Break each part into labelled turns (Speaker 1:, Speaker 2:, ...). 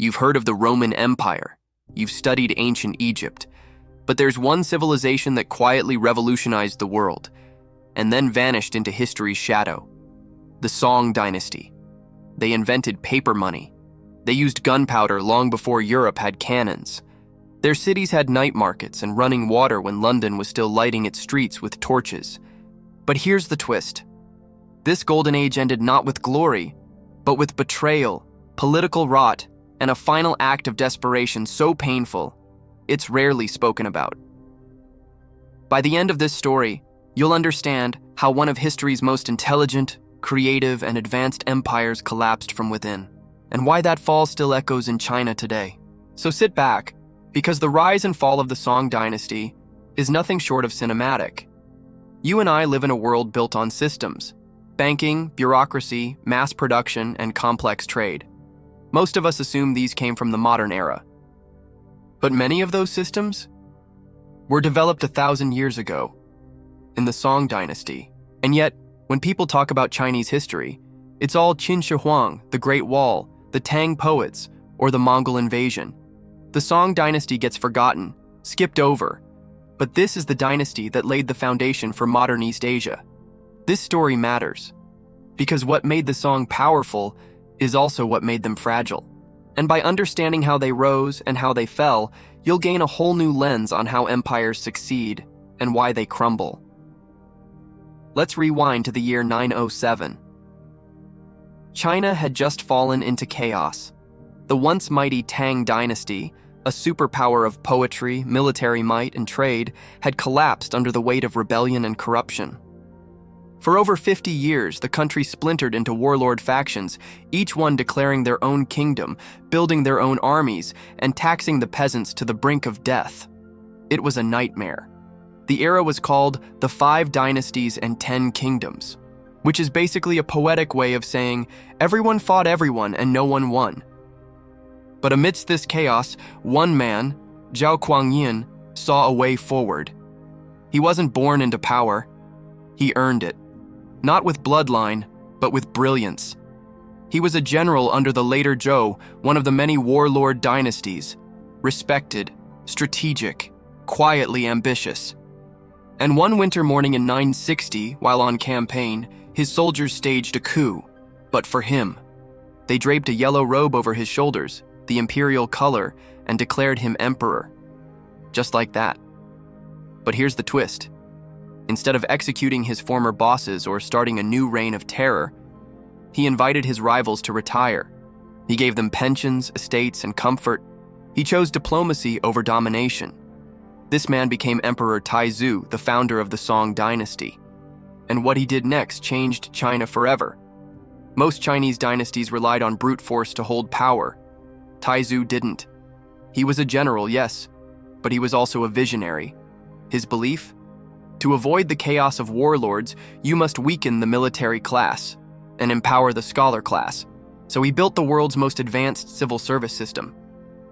Speaker 1: You've heard of the Roman Empire. You've studied ancient Egypt. But there's one civilization that quietly revolutionized the world, and then vanished into history's shadow. The Song Dynasty. They invented paper money. They used gunpowder long before Europe had cannons. Their cities had night markets and running water when London was still lighting its streets with torches. But here's the twist. This golden age ended not with glory, but with betrayal, political rot, and a final act of desperation so painful, it's rarely spoken about. By the end of this story, you'll understand how one of history's most intelligent, creative, and advanced empires collapsed from within, and why that fall still echoes in China today. So sit back, because the rise and fall of the Song Dynasty is nothing short of cinematic. You and I live in a world built on systems: banking, bureaucracy, mass production, and complex trade. Most of us assume these came from the modern era. But many of those systems were developed 1,000 years ago, in the Song Dynasty. And yet, when people talk about Chinese history, it's all Qin Shi Huang, the Great Wall, the Tang poets, or the Mongol invasion. The Song Dynasty gets forgotten, skipped over, but this is the dynasty that laid the foundation for modern East Asia. This story matters, because what made the Song powerful is also what made them fragile. And by understanding how they rose and how they fell, you'll gain a whole new lens on how empires succeed and why they crumble. Let's rewind to the year 907. China had just fallen into chaos. The once mighty Tang dynasty, a superpower of poetry, military might, and trade, had collapsed under the weight of rebellion and corruption. For over 50 years, the country splintered into warlord factions, each one declaring their own kingdom, building their own armies, and taxing the peasants to the brink of death. It was a nightmare. The era was called the 5 Dynasties and 10 Kingdoms, which is basically a poetic way of saying everyone fought everyone and no one won. But amidst this chaos, one man, Zhao Kuangyin, saw a way forward. He wasn't born into power. He earned it. Not with bloodline, but with brilliance. He was a general under the later Zhou, one of the many warlord dynasties. Respected, strategic, quietly ambitious. And one winter morning in 960, while on campaign, his soldiers staged a coup. But for him, they draped a yellow robe over his shoulders, the imperial color, and declared him emperor. Just like that. But here's the twist. Instead of executing his former bosses or starting a new reign of terror, he invited his rivals to retire. He gave them pensions, estates, and comfort. He chose diplomacy over domination. This man became Emperor Taizu, the founder of the Song Dynasty. And what he did next changed China forever. Most Chinese dynasties relied on brute force to hold power. Taizu didn't. He was a general, yes, but he was also a visionary. His belief? To avoid the chaos of warlords, you must weaken the military class and empower the scholar class. So he built the world's most advanced civil service system.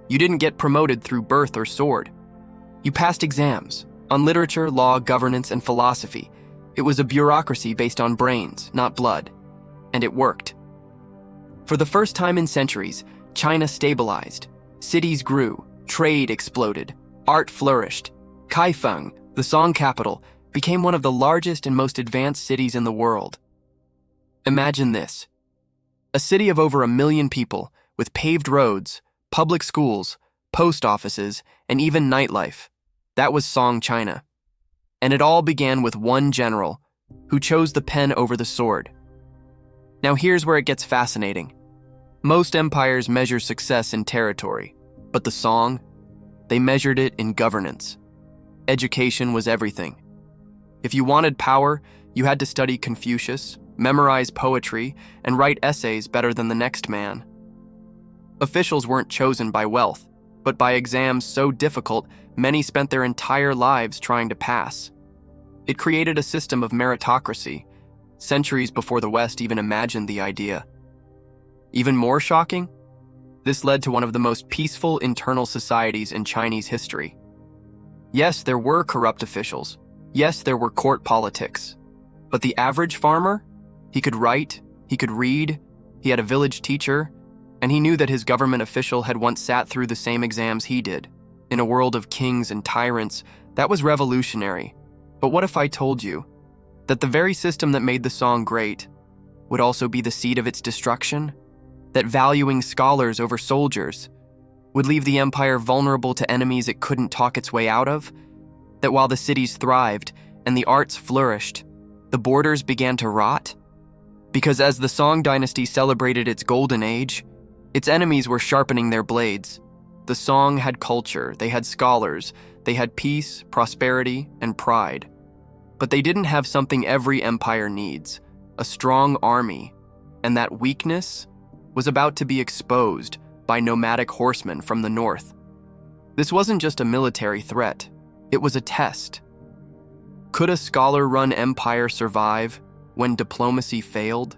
Speaker 1: You didn't get promoted through birth or sword. You passed exams on literature, law, governance, and philosophy. It was a bureaucracy based on brains, not blood. And it worked. For the first time in centuries, China stabilized. Cities grew, trade exploded, art flourished. Kaifeng, the Song capital, became one of the largest and most advanced cities in the world. Imagine this. A city of over 1 million people, with paved roads, public schools, post offices, and even nightlife. That was Song China. And it all began with one general, who chose the pen over the sword. Now here's where it gets fascinating. Most empires measure success in territory, but the Song, they measured it in governance. Education was everything. If you wanted power, you had to study Confucius, memorize poetry, and write essays better than the next man. Officials weren't chosen by wealth, but by exams so difficult, many spent their entire lives trying to pass. It created a system of meritocracy, centuries before the West even imagined the idea. Even more shocking, this led to one of the most peaceful internal societies in Chinese history. Yes, there were corrupt officials. Yes, there were court politics. But the average farmer? He could write, he could read, he had a village teacher, And he knew that his government official had once sat through the same exams he did. In a world of kings and tyrants, that was revolutionary. But what if I told you that the very system that made the Song great would also be the seed of its destruction? That valuing scholars over soldiers would leave the empire vulnerable to enemies it couldn't talk its way out of? That while the cities thrived and the arts flourished, the borders began to rot? Because as the Song Dynasty celebrated its golden age, its enemies were sharpening their blades. The Song had culture, they had scholars, they had peace, prosperity, and pride. But they didn't have something every empire needs, a strong army, and that weakness was about to be exposed by nomadic horsemen from the north. This wasn't just a military threat, it was a test. Could a scholar-run empire survive when diplomacy failed?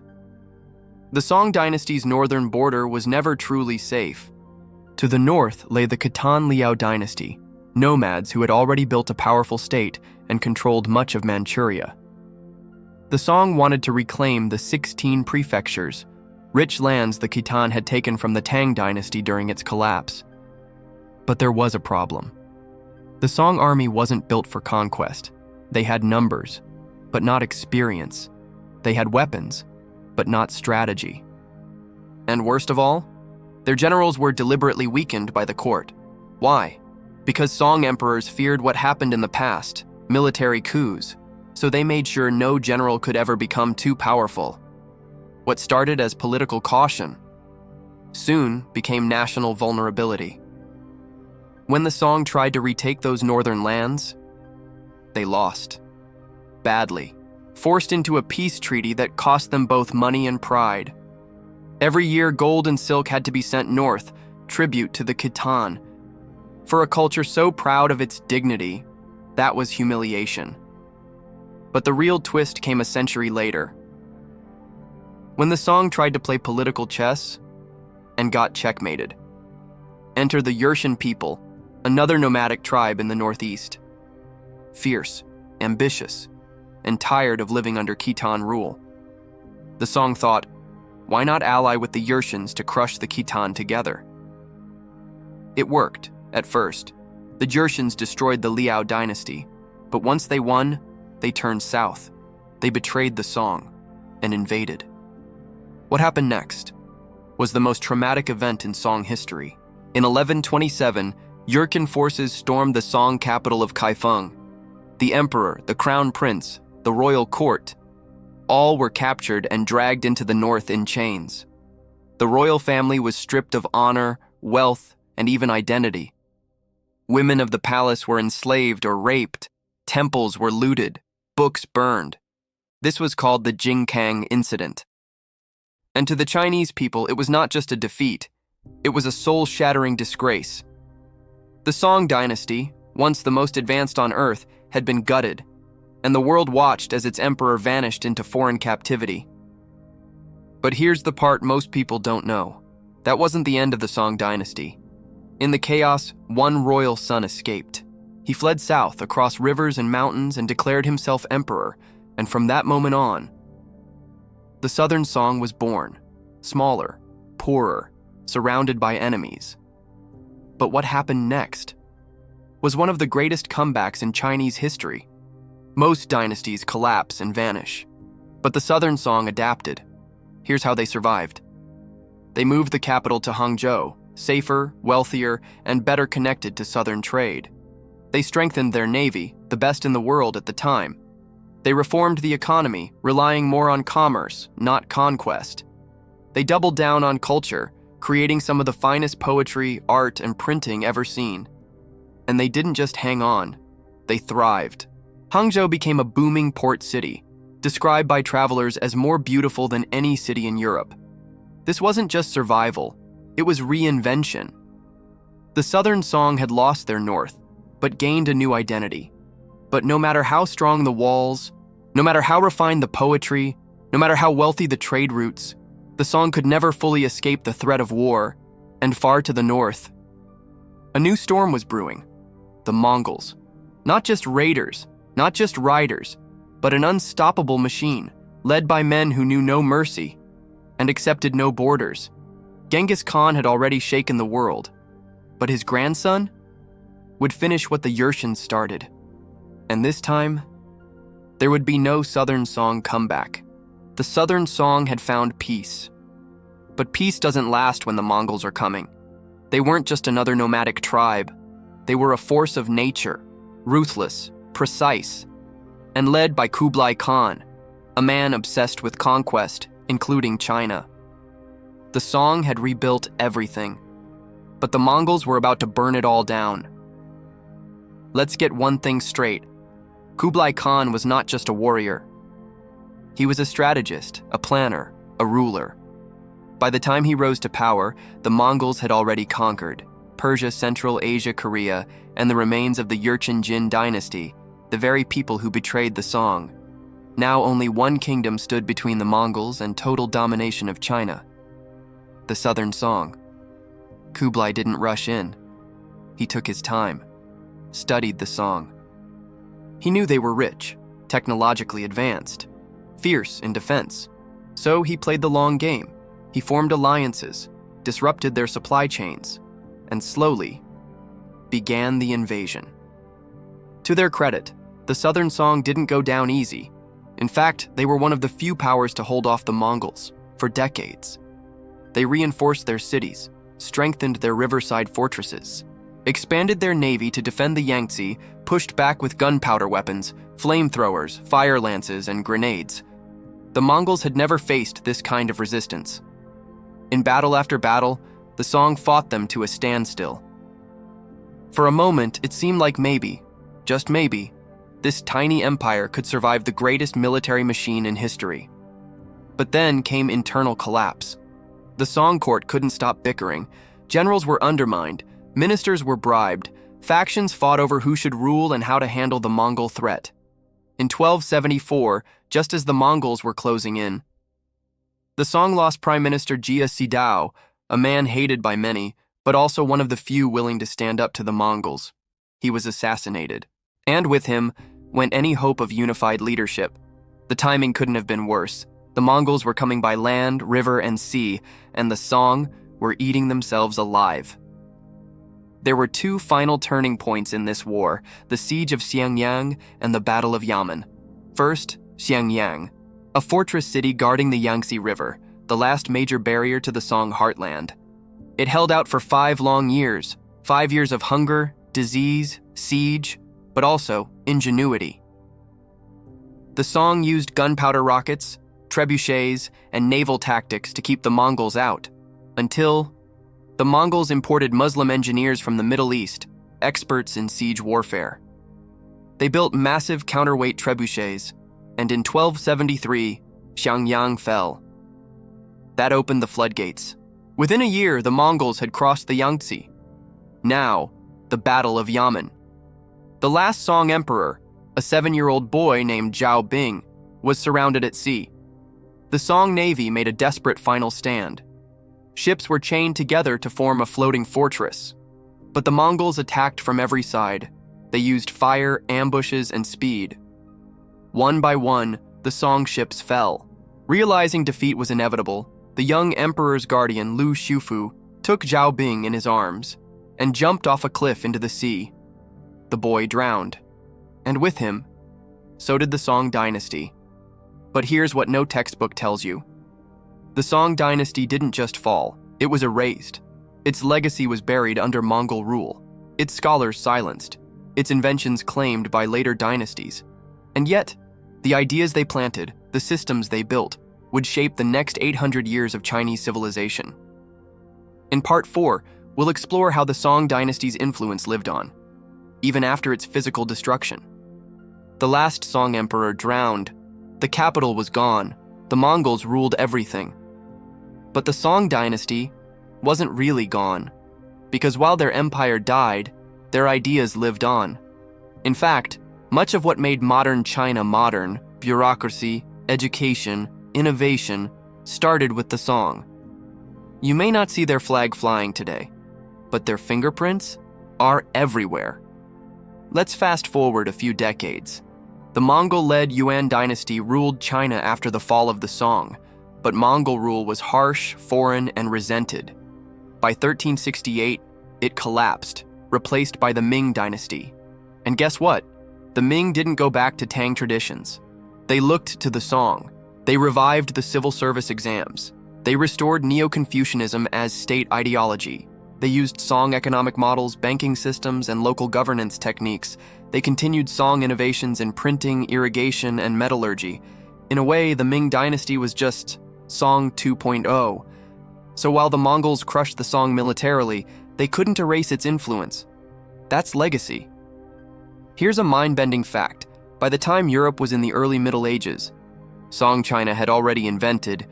Speaker 1: The Song Dynasty's northern border was never truly safe. To the north lay the Khitan Liao dynasty, nomads who had already built a powerful state and controlled much of Manchuria. The Song wanted to reclaim the 16 prefectures, rich lands the Khitan had taken from the Tang dynasty during its collapse. But there was a problem. The Song army wasn't built for conquest. They had numbers, but not experience. They had weapons, but not strategy. And worst of all, their generals were deliberately weakened by the court. Why? Because Song emperors feared what happened in the past, military coups, so they made sure no general could ever become too powerful. What started as political caution soon became national vulnerability. When the Song tried to retake those northern lands, they lost. Badly, forced into a peace treaty that cost them both money and pride. Every year, gold and silk had to be sent north, tribute to the Khitan. For a culture so proud of its dignity, that was humiliation. But the real twist came a century later, when the Song tried to play political chess and got checkmated. Enter the Yurshan people, another nomadic tribe in the northeast. Fierce, ambitious, and tired of living under Khitan rule. The Song thought, why not ally with the Yurshans to crush the Khitan together? It worked, at first. The Yurshans destroyed the Liao dynasty, but once they won, they turned south. They betrayed the Song and invaded. What happened next was the most traumatic event in Song history. In 1127, Yurchen forces stormed the Song capital of Kaifeng. The emperor, the crown prince, the royal court, all were captured and dragged into the north in chains. The royal family was stripped of honor, wealth, and even identity. Women of the palace were enslaved or raped, temples were looted, books burned. This was called the Jingkang Incident. And to the Chinese people, it was not just a defeat, it was a soul-shattering disgrace. The Song dynasty, once the most advanced on earth, had been gutted, and the world watched as its emperor vanished into foreign captivity. But here's the part most people don't know. That wasn't the end of the Song dynasty. In the chaos, one royal son escaped. He fled south across rivers and mountains and declared himself emperor, and from that moment on, the Southern Song was born, smaller, poorer, surrounded by enemies. But what happened next was one of the greatest comebacks in Chinese history. Most dynasties collapse and vanish, but the Southern Song adapted. Here's how they survived. They moved the capital to Hangzhou, safer, wealthier, and better connected to southern trade. They strengthened their navy, the best in the world at the time. They reformed the economy, relying more on commerce, not conquest. They doubled down on culture, creating some of the finest poetry, art, and printing ever seen. And they didn't just hang on, they thrived. Hangzhou became a booming port city, described by travelers as more beautiful than any city in Europe. This wasn't just survival, it was reinvention. The Southern Song had lost their north, but gained a new identity. But no matter how strong the walls, no matter how refined the poetry, no matter how wealthy the trade routes, the Song could never fully escape the threat of war, and far to the north, a new storm was brewing. The Mongols. Not just raiders, not just riders, but an unstoppable machine, led by men who knew no mercy and accepted no borders. Genghis Khan had already shaken the world, but his grandson would finish what the Yurchens started. And this time, there would be no Southern Song comeback. The Southern Song had found peace. But peace doesn't last when the Mongols are coming. They weren't just another nomadic tribe. They were a force of nature, ruthless, precise, and led by Kublai Khan, a man obsessed with conquest, including China. The Song had rebuilt everything, but the Mongols were about to burn it all down. Let's get one thing straight. Kublai Khan was not just a warrior. He was a strategist, a planner, a ruler. By the time he rose to power, the Mongols had already conquered Persia, Central Asia, Korea, and the remains of the Yurchen Jin dynasty, the very people who betrayed the Song. Now only one kingdom stood between the Mongols and total domination of China: the Southern Song. Kublai didn't rush in. He took his time, studied the Song. He knew they were rich, technologically advanced, fierce in defense. So he played the long game. He formed alliances, disrupted their supply chains, and slowly began the invasion. To their credit, the Southern Song didn't go down easy. In fact, they were one of the few powers to hold off the Mongols for decades. They reinforced their cities, strengthened their riverside fortresses, expanded their navy to defend the Yangtze, pushed back with gunpowder weapons, flamethrowers, fire lances, and grenades. The Mongols had never faced this kind of resistance. In battle after battle, the Song fought them to a standstill. For a moment, it seemed like maybe, just maybe, this tiny empire could survive the greatest military machine in history. But then came internal collapse. The Song court couldn't stop bickering. Generals were undermined, ministers were bribed, factions fought over who should rule and how to handle the Mongol threat. In 1274, just as the Mongols were closing in, the Song lost Prime Minister Jia Sidao, a man hated by many, but also one of the few willing to stand up to the Mongols. He was assassinated. And with him went any hope of unified leadership. The timing couldn't have been worse. The Mongols were coming by land, river, and sea, and the Song were eating themselves alive. There were two final turning points in this war: the siege of Xiangyang and the Battle of Yamen. First, Xiangyang, a fortress city guarding the Yangtze River, the last major barrier to the Song heartland. It held out for 5 long years, 5 years of hunger, disease, siege, but also ingenuity. The Song used gunpowder rockets, trebuchets, and naval tactics to keep the Mongols out, until the Mongols imported Muslim engineers from the Middle East, experts in siege warfare. They built massive counterweight trebuchets, and in 1273, Xiangyang fell. That opened the floodgates. Within a year, the Mongols had crossed the Yangtze. Now, the Battle of Yamen. The last Song emperor, a 7-year-old boy named Zhao Bing, was surrounded at sea. The Song navy made a desperate final stand. Ships were chained together to form a floating fortress. But the Mongols attacked from every side. They used fire, ambushes, and speed. One by one, the Song ships fell. Realizing defeat was inevitable, the young emperor's guardian, Lu Xiufu, took Zhao Bing in his arms and jumped off a cliff into the sea. The boy drowned, and with him, so did the Song Dynasty. But here's what no textbook tells you. The Song Dynasty didn't just fall, it was erased. Its legacy was buried under Mongol rule, its scholars silenced, its inventions claimed by later dynasties. And yet, the ideas they planted, the systems they built, would shape the next 800 years of Chinese civilization. In Part 4, we'll explore how the Song Dynasty's influence lived on, even after its physical destruction. The last Song emperor drowned. The capital was gone. The Mongols ruled everything. But the Song Dynasty wasn't really gone, because while their empire died, their ideas lived on. In fact, much of what made modern China modern, bureaucracy, education, innovation, started with the Song. You may not see their flag flying today, but their fingerprints are everywhere. Let's fast forward a few decades. The Mongol-led Yuan dynasty ruled China after the fall of the Song, but Mongol rule was harsh, foreign, and resented. By 1368, it collapsed, replaced by the Ming Dynasty. And guess what? The Ming didn't go back to Tang traditions. They looked to the Song. They revived the civil service exams. They restored Neo-Confucianism as state ideology. They used Song economic models, banking systems, and local governance techniques. They continued Song innovations in printing, irrigation, and metallurgy. In a way, the Ming Dynasty was just Song 2.0. So while the Mongols crushed the Song militarily, they couldn't erase its influence. That's legacy. Here's a mind-bending fact. By the time Europe was in the early Middle Ages, Song China had already invented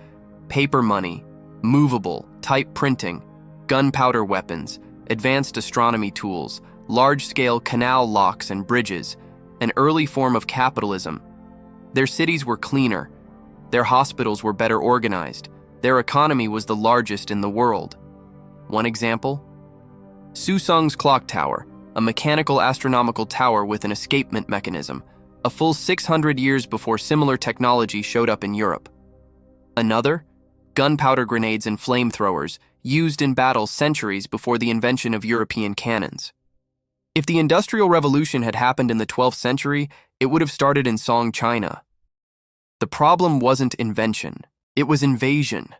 Speaker 1: paper money, movable, type printing, gunpowder weapons, advanced astronomy tools, large-scale canal locks and bridges, an early form of capitalism. Their cities were cleaner. Their hospitals were better organized. Their economy was the largest in the world. One example? Susung's clock tower, a mechanical astronomical tower with an escapement mechanism, a full 600 years before similar technology showed up in Europe. Another? Gunpowder grenades and flamethrowers, used in battle centuries before the invention of European cannons. If the Industrial Revolution had happened in the 12th century, it would have started in Song China. The problem wasn't invention, it was invasion.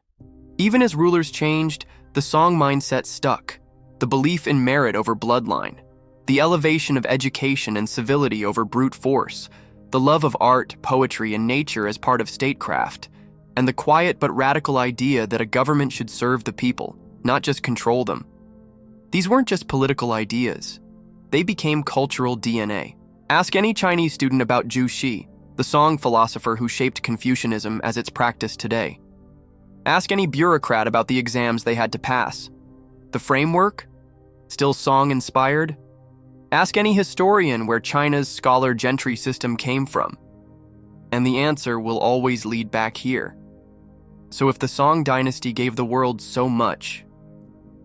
Speaker 1: Even as rulers changed, the Song mindset stuck. The belief in merit over bloodline, the elevation of education and civility over brute force, the love of art, poetry, and nature as part of statecraft, and the quiet but radical idea that a government should serve the people, not just control them. These weren't just political ideas. They became cultural DNA. Ask any Chinese student about Zhu Xi, the Song philosopher who shaped Confucianism as it's practiced today. Ask any bureaucrat about the exams they had to pass. The framework? Still Song-inspired? Ask any historian where China's scholar gentry system came from. And the answer will always lead back here. So if the Song Dynasty gave the world so much,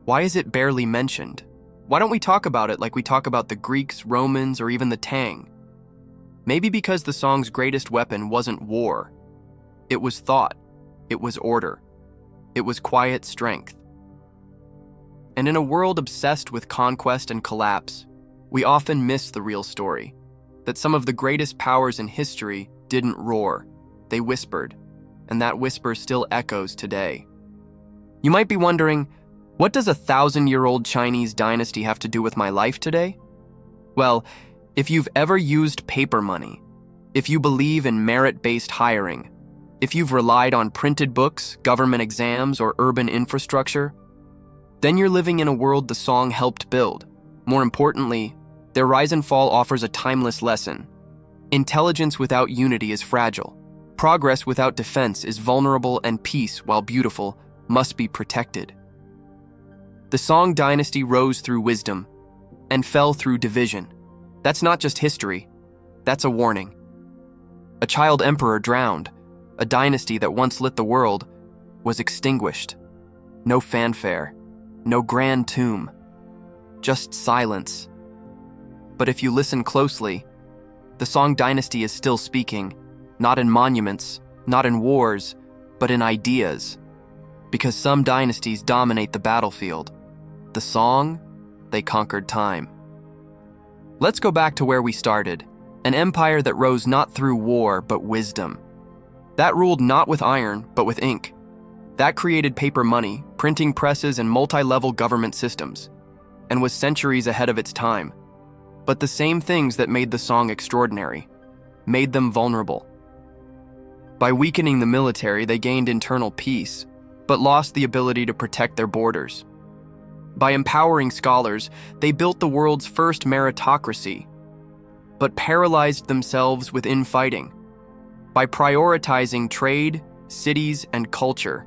Speaker 1: why is it barely mentioned? Why don't we talk about it like we talk about the Greeks, Romans, or even the Tang? Maybe because the Song's greatest weapon wasn't war. It was thought. It was order. It was quiet strength. And in a world obsessed with conquest and collapse, we often miss the real story, that some of the greatest powers in history didn't roar, they whispered, and that whisper still echoes today. You might be wondering, what does a 1,000-year-old Chinese dynasty have to do with my life today? Well, if you've ever used paper money, if you believe in merit-based hiring, if you've relied on printed books, government exams, or urban infrastructure, then you're living in a world the Song helped build. More importantly, their rise and fall offers a timeless lesson. Intelligence without unity is fragile. Progress without defense is vulnerable, and peace, while beautiful, must be protected. The Song Dynasty rose through wisdom and fell through division. That's not just history, that's a warning. A child emperor drowned. A dynasty that once lit the world was extinguished. No fanfare, no grand tomb, just silence. But if you listen closely, the Song Dynasty is still speaking, not in monuments, not in wars, but in ideas. Because some dynasties dominate the battlefield. The Song, they conquered time. Let's go back to where we started, an empire that rose not through war, but wisdom. That ruled not with iron, but with ink. That created paper money, printing presses, and multi-level government systems, and was centuries ahead of its time. But the same things that made the Song extraordinary made them vulnerable. By weakening the military, they gained internal peace, but lost the ability to protect their borders. By empowering scholars, they built the world's first meritocracy, but paralyzed themselves with infighting. By prioritizing trade, cities, and culture,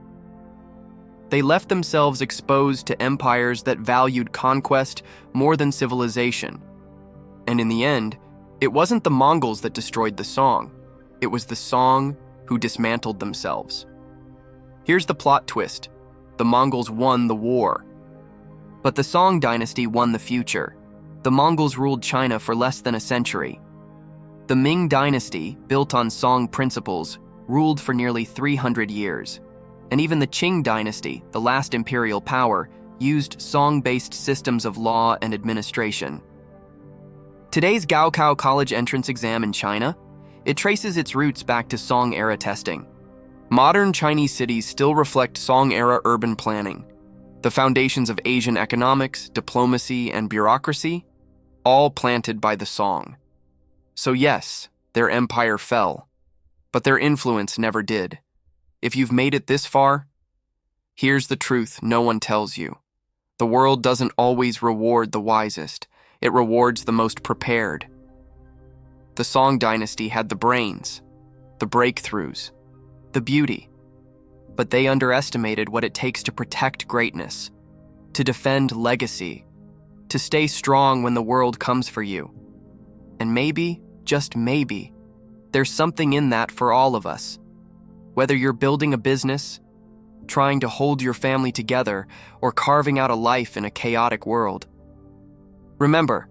Speaker 1: they left themselves exposed to empires that valued conquest more than civilization. And in the end, it wasn't the Mongols that destroyed the Song. It was the Song who dismantled themselves. Here's the plot twist. The Mongols won the war. But the Song Dynasty won the future. The Mongols ruled China for less than a century. The Ming Dynasty, built on Song principles, ruled for nearly 300 years. And even the Qing Dynasty, the last imperial power, used Song-based systems of law and administration. Today's Gaokao college entrance exam in China, it traces its roots back to Song-era testing. Modern Chinese cities still reflect Song-era urban planning. The foundations of Asian economics, diplomacy, and bureaucracy, all planted by the Song. So yes, their empire fell, but their influence never did. If you've made it this far, here's the truth no one tells you. The world doesn't always reward the wisest. It rewards the most prepared. The Song Dynasty had the brains, the breakthroughs, the beauty, but they underestimated what it takes to protect greatness, to defend legacy, to stay strong when the world comes for you. And maybe, just maybe, there's something in that for all of us. Whether you're building a business, trying to hold your family together, or carving out a life in a chaotic world. Remember,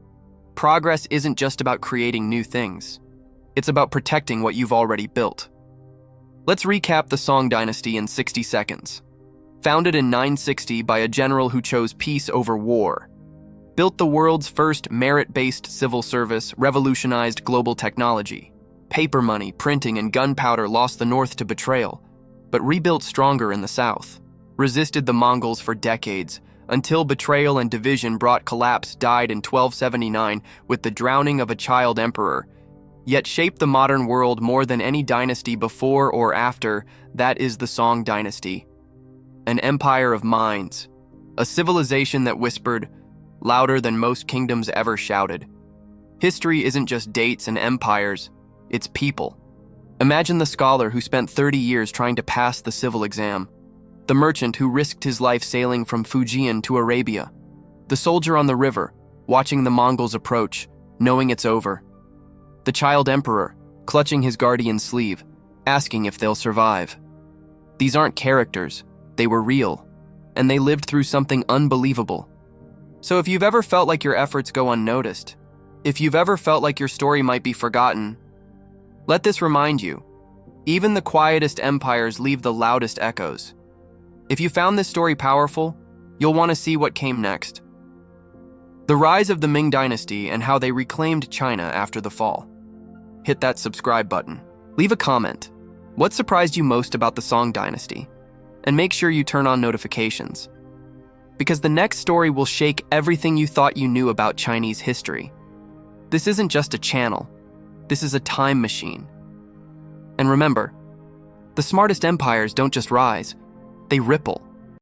Speaker 1: progress isn't just about creating new things. It's about protecting what you've already built. Let's recap the Song Dynasty in 60 seconds. Founded in 960 by a general who chose peace over war. Built the world's first merit-based civil service, revolutionized global technology. Paper money, printing, and gunpowder lost the North to betrayal, but rebuilt stronger in the South. Resisted the Mongols for decades, until betrayal and division brought collapse, died in 1279 with the drowning of a child emperor, yet shaped the modern world more than any dynasty before or after. That is the Song Dynasty. An empire of minds, a civilization that whispered louder than most kingdoms ever shouted. History isn't just dates and empires, it's people. Imagine the scholar who spent 30 years trying to pass the civil exam, the merchant who risked his life sailing from Fujian to Arabia, the soldier on the river, watching the Mongols approach, knowing it's over, the child emperor, clutching his guardian's sleeve, asking if they'll survive. These aren't characters, they were real, and they lived through something unbelievable. So if you've ever felt like your efforts go unnoticed, if you've ever felt like your story might be forgotten, let this remind you, even the quietest empires leave the loudest echoes. If you found this story powerful, you'll want to see what came next. The rise of the Ming Dynasty and how they reclaimed China after the fall. Hit that subscribe button. Leave a comment. What surprised you most about the Song Dynasty? And make sure you turn on notifications, because the next story will shake everything you thought you knew about Chinese history. This isn't just a channel. This is a time machine. And remember, the smartest empires don't just rise, they ripple.